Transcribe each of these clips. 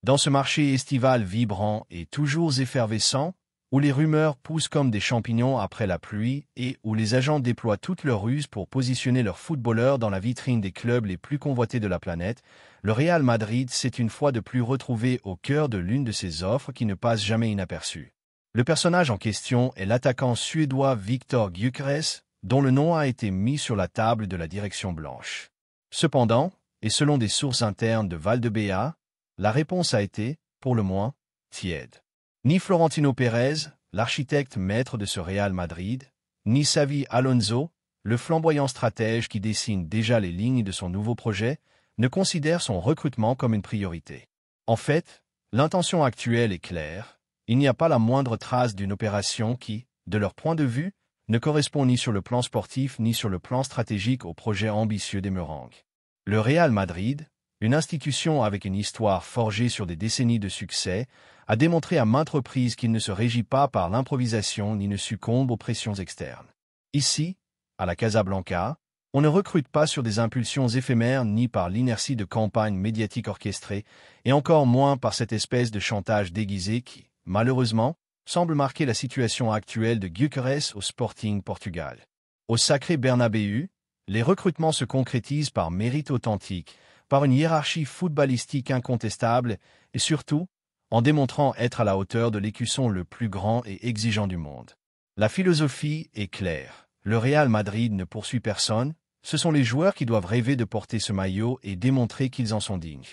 Dans ce marché estival vibrant et toujours effervescent, où les rumeurs poussent comme des champignons après la pluie et où les agents déploient toutes leurs ruses pour positionner leurs footballeurs dans la vitrine des clubs les plus convoités de la planète, le Real Madrid s'est une fois de plus retrouvé au cœur de l'une de ces offres qui ne passe jamais inaperçue. Le personnage en question est l'attaquant suédois Viktor Gyökeres, dont le nom a été mis sur la table de la direction blanche. Cependant, et selon des sources internes de Valdebea, la réponse a été, pour le moins, tiède. Ni Florentino Pérez, l'architecte maître de ce Real Madrid, ni Xavi Alonso, le flamboyant stratège qui dessine déjà les lignes de son nouveau projet, ne considèrent son recrutement comme une priorité. En fait, l'intention actuelle est claire, il n'y a pas la moindre trace d'une opération qui, de leur point de vue, ne correspond ni sur le plan sportif ni sur le plan stratégique au projet ambitieux des Merengues. Le Real Madrid, une institution avec une histoire forgée sur des décennies de succès, a démontré à maintes reprises qu'il ne se régit pas par l'improvisation ni ne succombe aux pressions externes. Ici, à la Casablanca, on ne recrute pas sur des impulsions éphémères ni par l'inertie de campagnes médiatiques orchestrées, et encore moins par cette espèce de chantage déguisé qui, malheureusement, semble marquer la situation actuelle de Gyökeres au Sporting Portugal. Au sacré Bernabéu, les recrutements se concrétisent par mérite authentique, par une hiérarchie footballistique incontestable et surtout, en démontrant être à la hauteur de l'écusson le plus grand et exigeant du monde. La philosophie est claire. Le Real Madrid ne poursuit personne, ce sont les joueurs qui doivent rêver de porter ce maillot et démontrer qu'ils en sont dignes.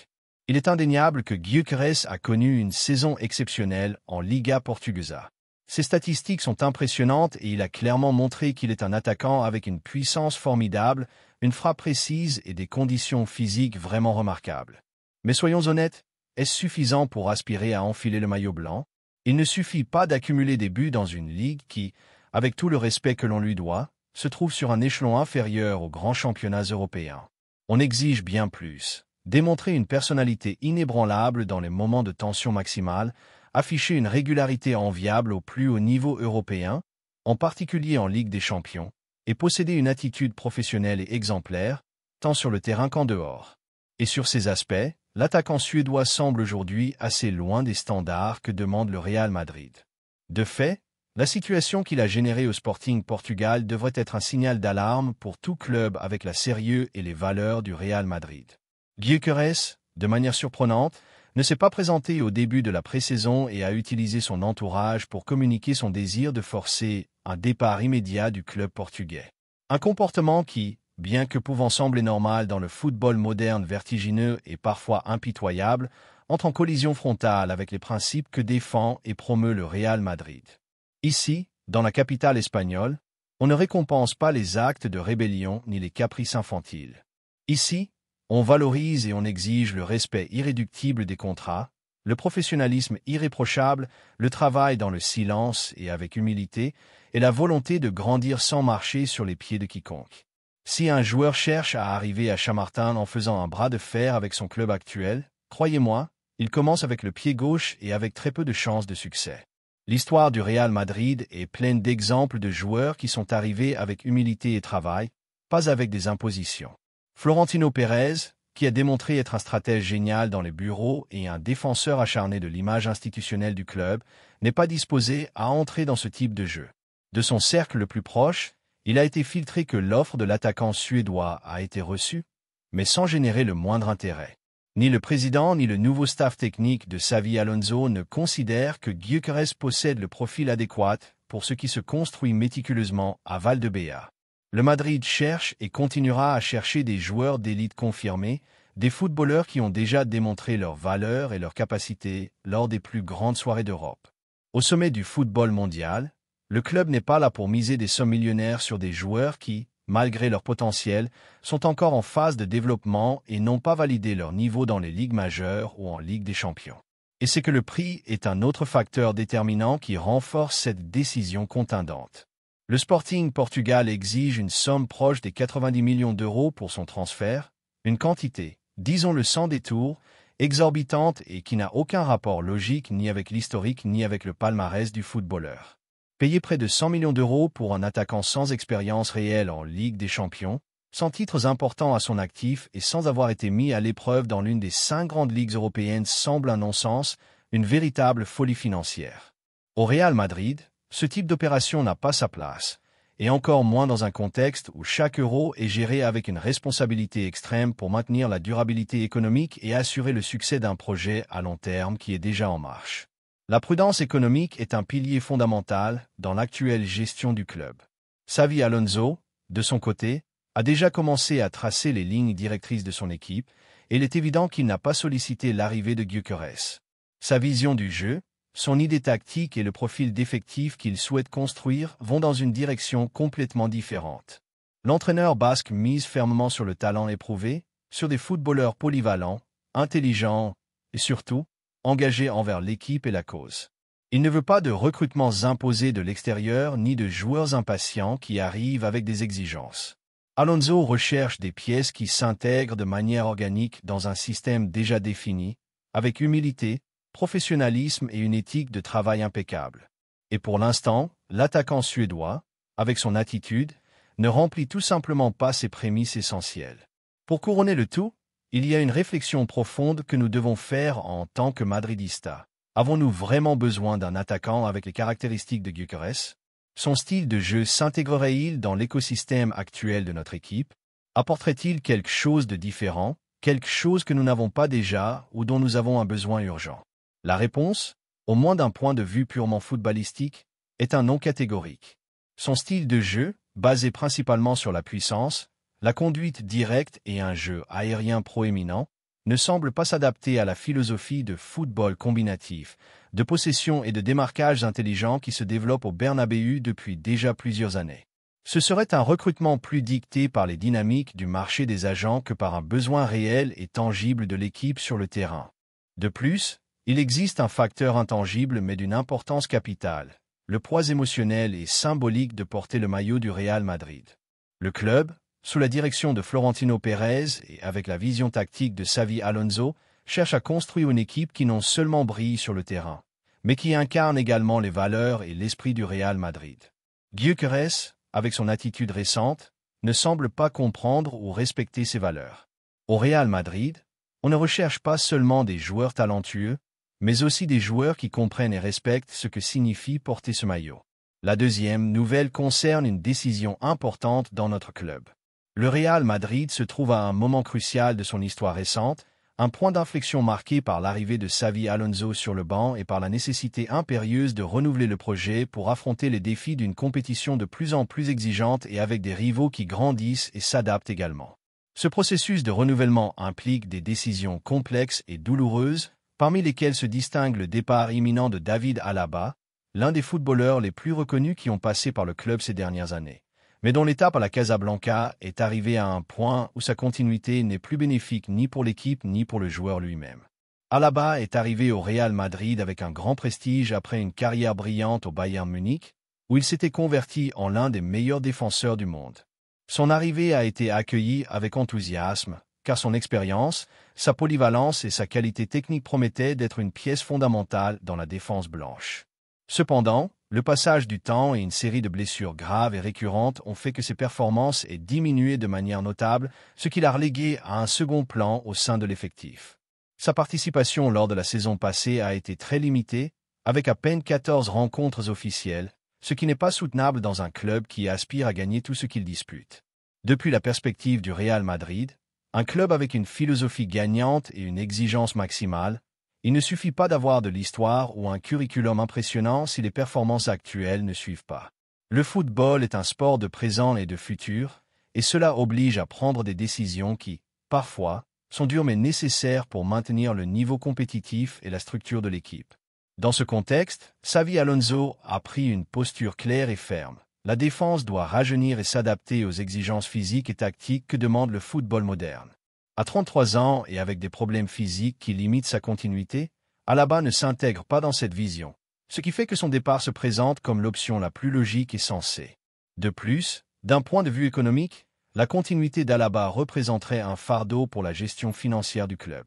Il est indéniable que Gyökeres a connu une saison exceptionnelle en Liga Portuguesa. Ses statistiques sont impressionnantes et il a clairement montré qu'il est un attaquant avec une puissance formidable, une frappe précise et des conditions physiques vraiment remarquables. Mais soyons honnêtes, est-ce suffisant pour aspirer à enfiler le maillot blanc? Il ne suffit pas d'accumuler des buts dans une ligue qui, avec tout le respect que l'on lui doit, se trouve sur un échelon inférieur aux grands championnats européens. On exige bien plus. Démontrer une personnalité inébranlable dans les moments de tension maximale, afficher une régularité enviable au plus haut niveau européen, en particulier en Ligue des Champions, et posséder une attitude professionnelle et exemplaire, tant sur le terrain qu'en dehors. Et sur ces aspects, l'attaquant suédois semble aujourd'hui assez loin des standards que demande le Real Madrid. De fait, la situation qu'il a générée au Sporting Portugal devrait être un signal d'alarme pour tout club avec la sérieux et les valeurs du Real Madrid. Gyökeres, de manière surprenante, ne s'est pas présenté au début de la pré-saison et a utilisé son entourage pour communiquer son désir de forcer un départ immédiat du club portugais. Un comportement qui, bien que pouvant sembler normal dans le football moderne vertigineux et parfois impitoyable, entre en collision frontale avec les principes que défend et promeut le Real Madrid. Ici, dans la capitale espagnole, on ne récompense pas les actes de rébellion ni les caprices infantiles. Ici, on valorise et on exige le respect irréductible des contrats, le professionnalisme irréprochable, le travail dans le silence et avec humilité, et la volonté de grandir sans marcher sur les pieds de quiconque. Si un joueur cherche à arriver à Chamartin en faisant un bras de fer avec son club actuel, croyez-moi, il commence avec le pied gauche et avec très peu de chances de succès. L'histoire du Real Madrid est pleine d'exemples de joueurs qui sont arrivés avec humilité et travail, pas avec des impositions. Florentino Pérez, qui a démontré être un stratège génial dans les bureaux et un défenseur acharné de l'image institutionnelle du club, n'est pas disposé à entrer dans ce type de jeu. De son cercle le plus proche, il a été filtré que l'offre de l'attaquant suédois a été reçue, mais sans générer le moindre intérêt. Ni le président ni le nouveau staff technique de Xavi Alonso ne considèrent que Gyökeres possède le profil adéquat pour ce qui se construit méticuleusement à Valdebea. Le Madrid cherche et continuera à chercher des joueurs d'élite confirmés, des footballeurs qui ont déjà démontré leur valeur et leur capacité lors des plus grandes soirées d'Europe. Au sommet du football mondial, le club n'est pas là pour miser des sommes millionnaires sur des joueurs qui, malgré leur potentiel, sont encore en phase de développement et n'ont pas validé leur niveau dans les ligues majeures ou en Ligue des Champions. Et c'est que le prix est un autre facteur déterminant qui renforce cette décision contundente. Le Sporting Portugal exige une somme proche des 90 millions d'euros pour son transfert, une quantité, disons-le sans détour, exorbitante et qui n'a aucun rapport logique ni avec l'historique ni avec le palmarès du footballeur. Payer près de 100 millions d'euros pour un attaquant sans expérience réelle en Ligue des Champions, sans titres importants à son actif et sans avoir été mis à l'épreuve dans l'une des 5 grandes ligues européennes semble un non-sens, une véritable folie financière. Au Real Madrid, ce type d'opération n'a pas sa place, et encore moins dans un contexte où chaque euro est géré avec une responsabilité extrême pour maintenir la durabilité économique et assurer le succès d'un projet à long terme qui est déjà en marche. La prudence économique est un pilier fondamental dans l'actuelle gestion du club. Xavi Alonso, de son côté, a déjà commencé à tracer les lignes directrices de son équipe, et il est évident qu'il n'a pas sollicité l'arrivée de Gyökeres. Sa vision du jeu, son idée tactique et le profil d'effectif qu'il souhaite construire vont dans une direction complètement différente. L'entraîneur basque mise fermement sur le talent éprouvé, sur des footballeurs polyvalents, intelligents et surtout, engagés envers l'équipe et la cause. Il ne veut pas de recrutements imposés de l'extérieur ni de joueurs impatients qui arrivent avec des exigences. Alonso recherche des pièces qui s'intègrent de manière organique dans un système déjà défini, avec humilité, professionnalisme et une éthique de travail impeccable. Et pour l'instant, l'attaquant suédois, avec son attitude, ne remplit tout simplement pas ses prémices essentielles. Pour couronner le tout, il y a une réflexion profonde que nous devons faire en tant que madridistas. Avons-nous vraiment besoin d'un attaquant avec les caractéristiques de Gyökeres? Son style de jeu s'intégrerait-il dans l'écosystème actuel de notre équipe? Apporterait-il quelque chose de différent, quelque chose que nous n'avons pas déjà ou dont nous avons un besoin urgent? La réponse, au moins d'un point de vue purement footballistique, est un non catégorique. Son style de jeu, basé principalement sur la puissance, la conduite directe et un jeu aérien proéminent, ne semble pas s'adapter à la philosophie de football combinatif, de possession et de démarquage intelligent qui se développe au Bernabéu depuis déjà plusieurs années. Ce serait un recrutement plus dicté par les dynamiques du marché des agents que par un besoin réel et tangible de l'équipe sur le terrain. De plus, il existe un facteur intangible mais d'une importance capitale, le poids émotionnel et symbolique de porter le maillot du Real Madrid. Le club, sous la direction de Florentino Pérez et avec la vision tactique de Xavi Alonso, cherche à construire une équipe qui non seulement brille sur le terrain, mais qui incarne également les valeurs et l'esprit du Real Madrid. Gyökeres, avec son attitude récente, ne semble pas comprendre ou respecter ces valeurs. Au Real Madrid, on ne recherche pas seulement des joueurs talentueux, mais aussi des joueurs qui comprennent et respectent ce que signifie porter ce maillot. La deuxième nouvelle concerne une décision importante dans notre club. Le Real Madrid se trouve à un moment crucial de son histoire récente, un point d'inflexion marqué par l'arrivée de Xavi Alonso sur le banc et par la nécessité impérieuse de renouveler le projet pour affronter les défis d'une compétition de plus en plus exigeante et avec des rivaux qui grandissent et s'adaptent également. Ce processus de renouvellement implique des décisions complexes et douloureuses, parmi lesquelles se distingue le départ imminent de David Alaba, l'un des footballeurs les plus reconnus qui ont passé par le club ces dernières années, mais dont l'étape à la Casablanca est arrivée à un point où sa continuité n'est plus bénéfique ni pour l'équipe ni pour le joueur lui-même. Alaba est arrivé au Real Madrid avec un grand prestige après une carrière brillante au Bayern Munich, où il s'était converti en l'un des meilleurs défenseurs du monde. Son arrivée a été accueillie avec enthousiasme, car son expérience, sa polyvalence et sa qualité technique promettaient d'être une pièce fondamentale dans la défense blanche. Cependant, le passage du temps et une série de blessures graves et récurrentes ont fait que ses performances aient diminué de manière notable, ce qui l'a relégué à un second plan au sein de l'effectif. Sa participation lors de la saison passée a été très limitée, avec à peine 14 rencontres officielles, ce qui n'est pas soutenable dans un club qui aspire à gagner tout ce qu'il dispute. Depuis la perspective du Real Madrid, un club avec une philosophie gagnante et une exigence maximale, il ne suffit pas d'avoir de l'histoire ou un curriculum impressionnant si les performances actuelles ne suivent pas. Le football est un sport de présent et de futur, et cela oblige à prendre des décisions qui, parfois, sont dures mais nécessaires pour maintenir le niveau compétitif et la structure de l'équipe. Dans ce contexte, Xavi Alonso a pris une posture claire et ferme. La défense doit rajeunir et s'adapter aux exigences physiques et tactiques que demande le football moderne. À 33 ans et avec des problèmes physiques qui limitent sa continuité, Alaba ne s'intègre pas dans cette vision, ce qui fait que son départ se présente comme l'option la plus logique et sensée. De plus, d'un point de vue économique, la continuité d'Alaba représenterait un fardeau pour la gestion financière du club.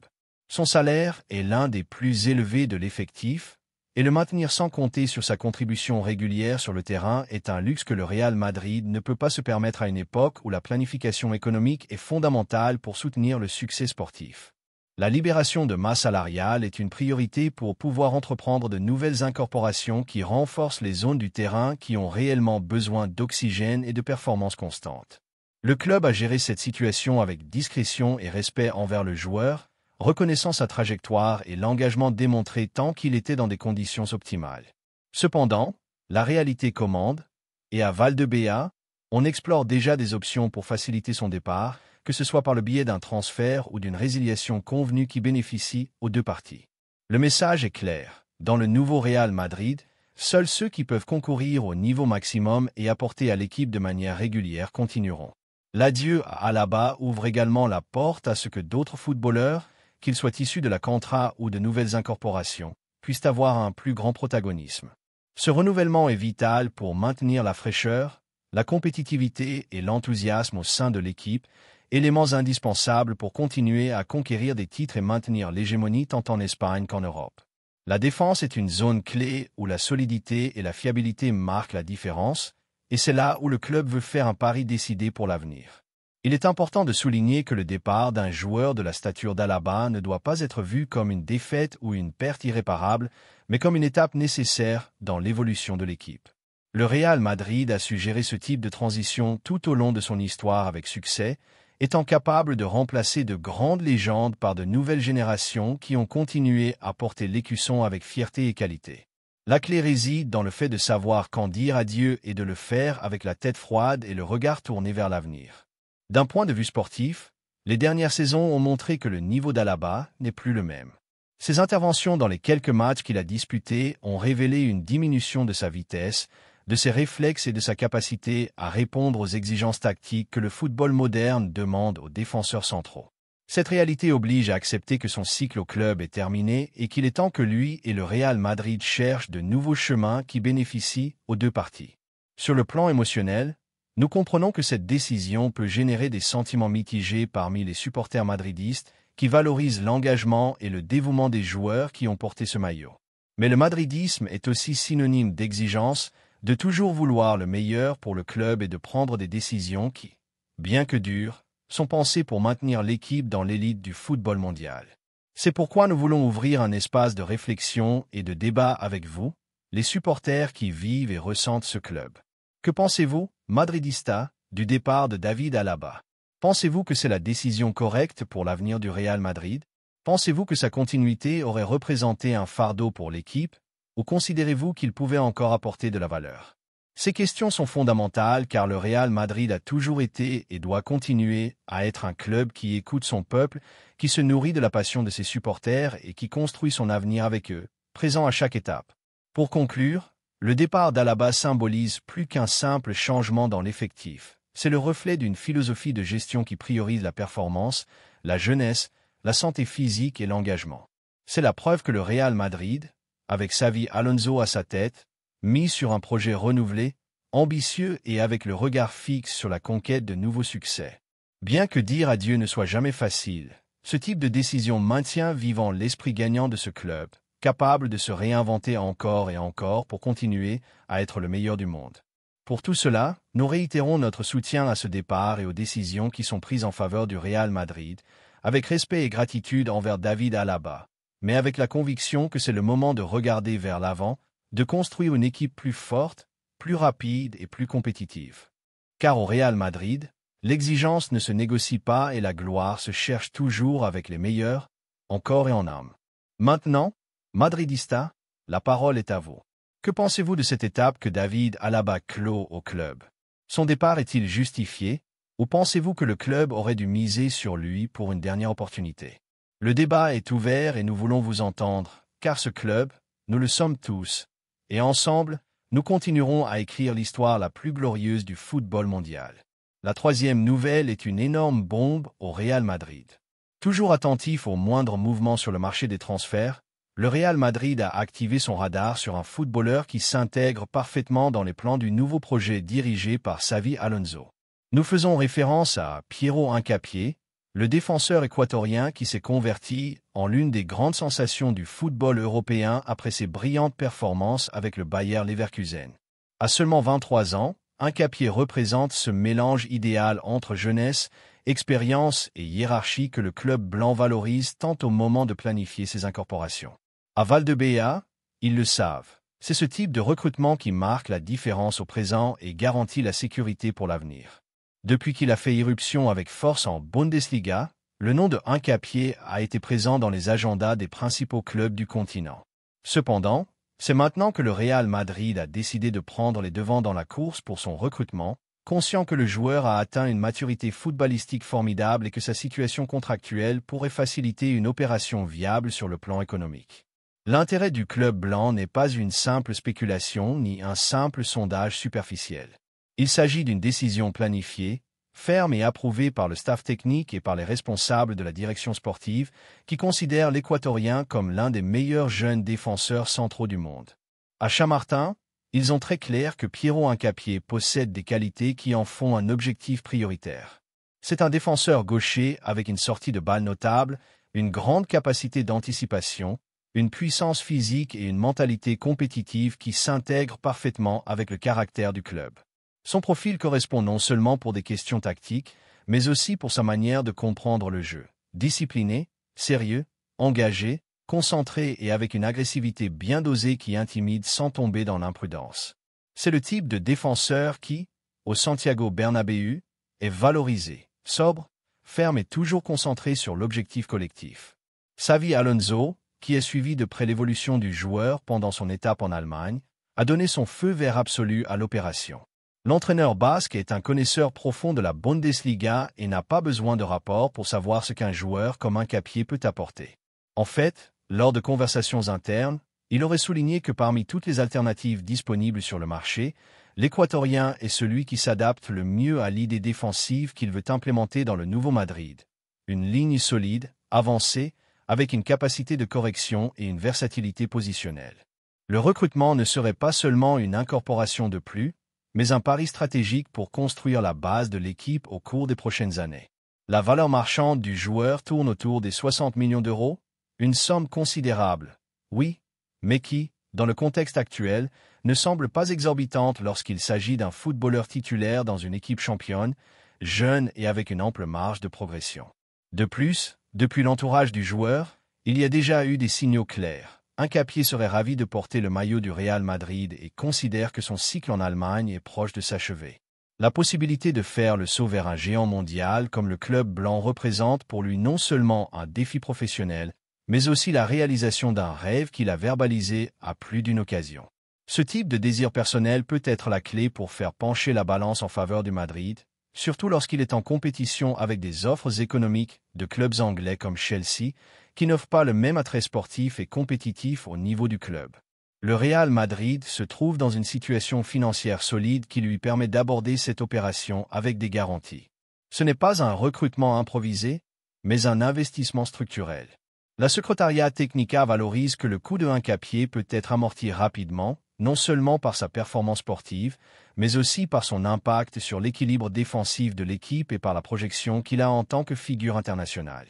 Son salaire est l'un des plus élevés de l'effectif, Et le maintenir sans compter sur sa contribution régulière sur le terrain est un luxe que le Real Madrid ne peut pas se permettre à une époque où la planification économique est fondamentale pour soutenir le succès sportif. La libération de masse salariale est une priorité pour pouvoir entreprendre de nouvelles incorporations qui renforcent les zones du terrain qui ont réellement besoin d'oxygène et de performances constantes. Le club a géré cette situation avec discrétion et respect envers le joueur, reconnaissant sa trajectoire et l'engagement démontré tant qu'il était dans des conditions optimales. Cependant, la réalité commande, et à Valdebea, on explore déjà des options pour faciliter son départ, que ce soit par le biais d'un transfert ou d'une résiliation convenue qui bénéficie aux deux parties. Le message est clair. Dans le nouveau Real Madrid, seuls ceux qui peuvent concourir au niveau maximum et apporter à l'équipe de manière régulière continueront. L'adieu à Alaba ouvre également la porte à ce que d'autres footballeurs, qu'ils soient issus de la Contra ou de nouvelles incorporations, puissent avoir un plus grand protagonisme. Ce renouvellement est vital pour maintenir la fraîcheur, la compétitivité et l'enthousiasme au sein de l'équipe, éléments indispensables pour continuer à conquérir des titres et maintenir l'hégémonie tant en Espagne qu'en Europe. La défense est une zone clé où la solidité et la fiabilité marquent la différence, et c'est là où le club veut faire un pari décidé pour l'avenir. Il est important de souligner que le départ d'un joueur de la stature d'Alaba ne doit pas être vu comme une défaite ou une perte irréparable, mais comme une étape nécessaire dans l'évolution de l'équipe. Le Real Madrid a su gérer ce type de transition tout au long de son histoire avec succès, étant capable de remplacer de grandes légendes par de nouvelles générations qui ont continué à porter l'écusson avec fierté et qualité. La clé réside dans le fait de savoir quand dire adieu et de le faire avec la tête froide et le regard tourné vers l'avenir. D'un point de vue sportif, les dernières saisons ont montré que le niveau d'Alaba n'est plus le même. Ses interventions dans les quelques matchs qu'il a disputés ont révélé une diminution de sa vitesse, de ses réflexes et de sa capacité à répondre aux exigences tactiques que le football moderne demande aux défenseurs centraux. Cette réalité oblige à accepter que son cycle au club est terminé et qu'il est temps que lui et le Real Madrid cherchent de nouveaux chemins qui bénéficient aux deux parties. Sur le plan émotionnel, nous comprenons que cette décision peut générer des sentiments mitigés parmi les supporters madridistes qui valorisent l'engagement et le dévouement des joueurs qui ont porté ce maillot. Mais le madridisme est aussi synonyme d'exigence, de toujours vouloir le meilleur pour le club et de prendre des décisions qui, bien que dures, sont pensées pour maintenir l'équipe dans l'élite du football mondial. C'est pourquoi nous voulons ouvrir un espace de réflexion et de débat avec vous, les supporters qui vivent et ressentent ce club. Que pensez-vous, madridista, du départ de David Alaba? Pensez-vous que c'est la décision correcte pour l'avenir du Real Madrid? Pensez-vous que sa continuité aurait représenté un fardeau pour l'équipe? Ou considérez-vous qu'il pouvait encore apporter de la valeur? Ces questions sont fondamentales car le Real Madrid a toujours été et doit continuer à être un club qui écoute son peuple, qui se nourrit de la passion de ses supporters et qui construit son avenir avec eux, présent à chaque étape. Pour conclure, le départ d'Alaba symbolise plus qu'un simple changement dans l'effectif. C'est le reflet d'une philosophie de gestion qui priorise la performance, la jeunesse, la santé physique et l'engagement. C'est la preuve que le Real Madrid, avec Xavi Alonso à sa tête, mis sur un projet renouvelé, ambitieux et avec le regard fixe sur la conquête de nouveaux succès. Bien que dire adieu ne soit jamais facile, ce type de décision maintient vivant l'esprit gagnant de ce club, capable de se réinventer encore et encore pour continuer à être le meilleur du monde. Pour tout cela, nous réitérons notre soutien à ce départ et aux décisions qui sont prises en faveur du Real Madrid, avec respect et gratitude envers David Alaba, mais avec la conviction que c'est le moment de regarder vers l'avant, de construire une équipe plus forte, plus rapide et plus compétitive. Car au Real Madrid, l'exigence ne se négocie pas et la gloire se cherche toujours avec les meilleurs, en corps et en âme. Maintenant, madridista, la parole est à vous. Que pensez-vous de cette étape que David Alaba clôt au club? Son départ est-il justifié, ou pensez-vous que le club aurait dû miser sur lui pour une dernière opportunité? Le débat est ouvert et nous voulons vous entendre, car ce club, nous le sommes tous, et ensemble, nous continuerons à écrire l'histoire la plus glorieuse du football mondial. La troisième nouvelle est une énorme bombe au Real Madrid. Toujours attentif aux moindres mouvements sur le marché des transferts, le Real Madrid a activé son radar sur un footballeur qui s'intègre parfaitement dans les plans du nouveau projet dirigé par Xavi Alonso. Nous faisons référence à Piero Hincapié, le défenseur équatorien qui s'est converti en l'une des grandes sensations du football européen après ses brillantes performances avec le Bayer Leverkusen. À seulement 23 ans, Hincapié représente ce mélange idéal entre jeunesse, expérience et hiérarchie que le club blanc valorise tant au moment de planifier ses incorporations. À Valdebea, ils le savent. C'est ce type de recrutement qui marque la différence au présent et garantit la sécurité pour l'avenir. Depuis qu'il a fait irruption avec force en Bundesliga, le nom de Hincapié a été présent dans les agendas des principaux clubs du continent. Cependant, c'est maintenant que le Real Madrid a décidé de prendre les devants dans la course pour son recrutement, conscient que le joueur a atteint une maturité footballistique formidable et que sa situation contractuelle pourrait faciliter une opération viable sur le plan économique. L'intérêt du club blanc n'est pas une simple spéculation ni un simple sondage superficiel. Il s'agit d'une décision planifiée, ferme et approuvée par le staff technique et par les responsables de la direction sportive, qui considèrent l'Équatorien comme l'un des meilleurs jeunes défenseurs centraux du monde. À Chamartin, ils ont très clair que Piero Hincapié possède des qualités qui en font un objectif prioritaire. C'est un défenseur gaucher avec une sortie de balle notable, une grande capacité d'anticipation, une puissance physique et une mentalité compétitive qui s'intègrent parfaitement avec le caractère du club. Son profil correspond non seulement pour des questions tactiques, mais aussi pour sa manière de comprendre le jeu. Discipliné, sérieux, engagé, concentré et avec une agressivité bien dosée qui intimide sans tomber dans l'imprudence. C'est le type de défenseur qui, au Santiago Bernabéu, est valorisé, sobre, ferme et toujours concentré sur l'objectif collectif. Xavi Alonso, qui a suivi de près l'évolution du joueur pendant son étape en Allemagne, a donné son feu vert absolu à l'opération. L'entraîneur basque est un connaisseur profond de la Bundesliga et n'a pas besoin de rapport pour savoir ce qu'un joueur comme Hincapié peut apporter. En fait, lors de conversations internes, il aurait souligné que parmi toutes les alternatives disponibles sur le marché, l'Équatorien est celui qui s'adapte le mieux à l'idée défensive qu'il veut implémenter dans le nouveau Madrid. Une ligne solide, avancée, avec une capacité de correction et une versatilité positionnelle. Le recrutement ne serait pas seulement une incorporation de plus, mais un pari stratégique pour construire la base de l'équipe au cours des prochaines années. La valeur marchande du joueur tourne autour des 60 millions d'euros, une somme considérable, oui, mais qui, dans le contexte actuel, ne semble pas exorbitante lorsqu'il s'agit d'un footballeur titulaire dans une équipe championne, jeune et avec une ample marge de progression. De plus, depuis l'entourage du joueur, il y a déjà eu des signaux clairs. Hincapié serait ravi de porter le maillot du Real Madrid et considère que son cycle en Allemagne est proche de s'achever. La possibilité de faire le saut vers un géant mondial comme le club blanc représente pour lui non seulement un défi professionnel, mais aussi la réalisation d'un rêve qu'il a verbalisé à plus d'une occasion. Ce type de désir personnel peut être la clé pour faire pencher la balance en faveur du Madrid, surtout lorsqu'il est en compétition avec des offres économiques de clubs anglais comme Chelsea, qui n'offrent pas le même attrait sportif et compétitif au niveau du club. Le Real Madrid se trouve dans une situation financière solide qui lui permet d'aborder cette opération avec des garanties. Ce n'est pas un recrutement improvisé, mais un investissement structurel. La Secretaría Técnica valorise que le coût de Hincapié peut être amorti rapidement, non seulement par sa performance sportive, mais aussi par son impact sur l'équilibre défensif de l'équipe et par la projection qu'il a en tant que figure internationale.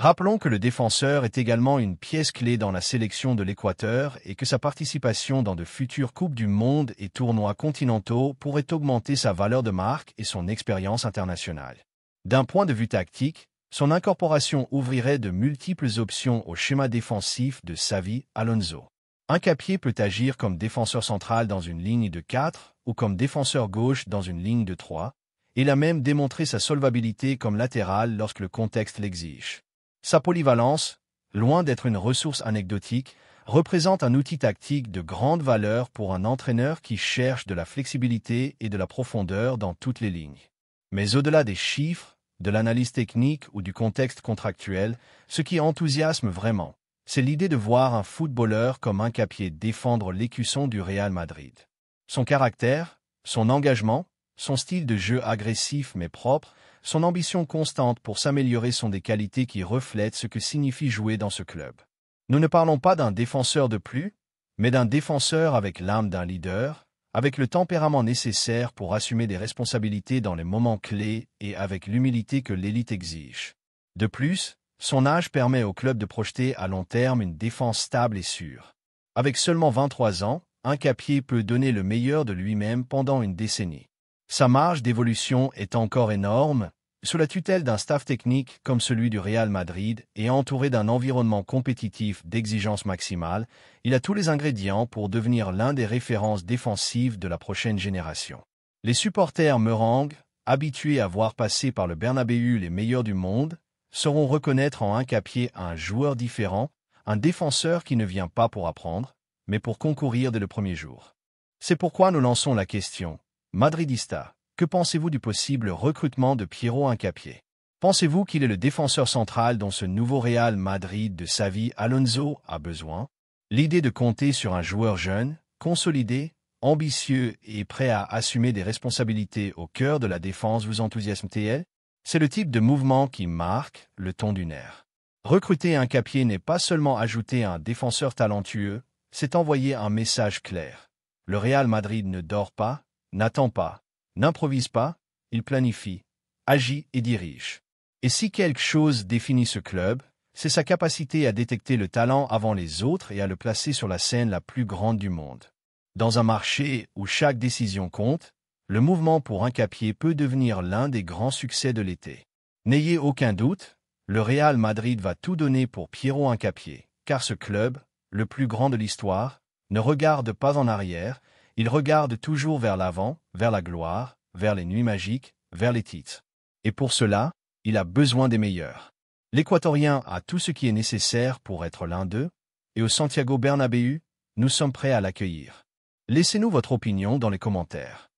Rappelons que le défenseur est également une pièce clé dans la sélection de l'Équateur et que sa participation dans de futures Coupes du Monde et tournois continentaux pourrait augmenter sa valeur de marque et son expérience internationale. D'un point de vue tactique, son incorporation ouvrirait de multiples options au schéma défensif de Xavi Alonso. Hincapié peut agir comme défenseur central dans une ligne de 4 ou comme défenseur gauche dans une ligne de 3. Il a même démontré sa solvabilité comme latéral lorsque le contexte l'exige. Sa polyvalence, loin d'être une ressource anecdotique, représente un outil tactique de grande valeur pour un entraîneur qui cherche de la flexibilité et de la profondeur dans toutes les lignes. Mais au-delà des chiffres, de l'analyse technique ou du contexte contractuel, ce qui enthousiasme vraiment, c'est l'idée de voir un footballeur comme Hincapié défendre l'écusson du Real Madrid. Son caractère, son engagement, son style de jeu agressif mais propre, son ambition constante pour s'améliorer sont des qualités qui reflètent ce que signifie jouer dans ce club. Nous ne parlons pas d'un défenseur de plus, mais d'un défenseur avec l'âme d'un leader, avec le tempérament nécessaire pour assumer des responsabilités dans les moments clés et avec l'humilité que l'élite exige. De plus, son âge permet au club de projeter à long terme une défense stable et sûre. Avec seulement 23 ans, Hincapié peut donner le meilleur de lui-même pendant une décennie. Sa marge d'évolution est encore énorme, sous la tutelle d'un staff technique comme celui du Real Madrid et entouré d'un environnement compétitif d'exigence maximale, il a tous les ingrédients pour devenir l'un des références défensives de la prochaine génération. Les supporters merengues, habitués à voir passer par le Bernabéu les meilleurs du monde, sauront reconnaître en Hincapié un joueur différent, un défenseur qui ne vient pas pour apprendre, mais pour concourir dès le premier jour. C'est pourquoi nous lançons la question. Madridista, que pensez-vous du possible recrutement de Piero Hincapié? Pensez-vous qu'il est le défenseur central dont ce nouveau Real Madrid de Xavi Alonso a besoin? L'idée de compter sur un joueur jeune, consolidé, ambitieux et prêt à assumer des responsabilités au cœur de la défense vous enthousiasme-t-elle? C'est le type de mouvement qui marque le ton d'une ère. Recruter Hincapié n'est pas seulement ajouter un défenseur talentueux, c'est envoyer un message clair. Le Real Madrid ne dort pas, n'attend pas, n'improvise pas, il planifie, agit et dirige. Et si quelque chose définit ce club, c'est sa capacité à détecter le talent avant les autres et à le placer sur la scène la plus grande du monde. Dans un marché où chaque décision compte, le mouvement pour Hincapié peut devenir l'un des grands succès de l'été. N'ayez aucun doute, le Real Madrid va tout donner pour Piero Hincapié, car ce club, le plus grand de l'histoire, ne regarde pas en arrière, il regarde toujours vers l'avant, vers la gloire, vers les nuits magiques, vers les titres. Et pour cela, il a besoin des meilleurs. L'Équatorien a tout ce qui est nécessaire pour être l'un d'eux, et au Santiago Bernabéu, nous sommes prêts à l'accueillir. Laissez-nous votre opinion dans les commentaires.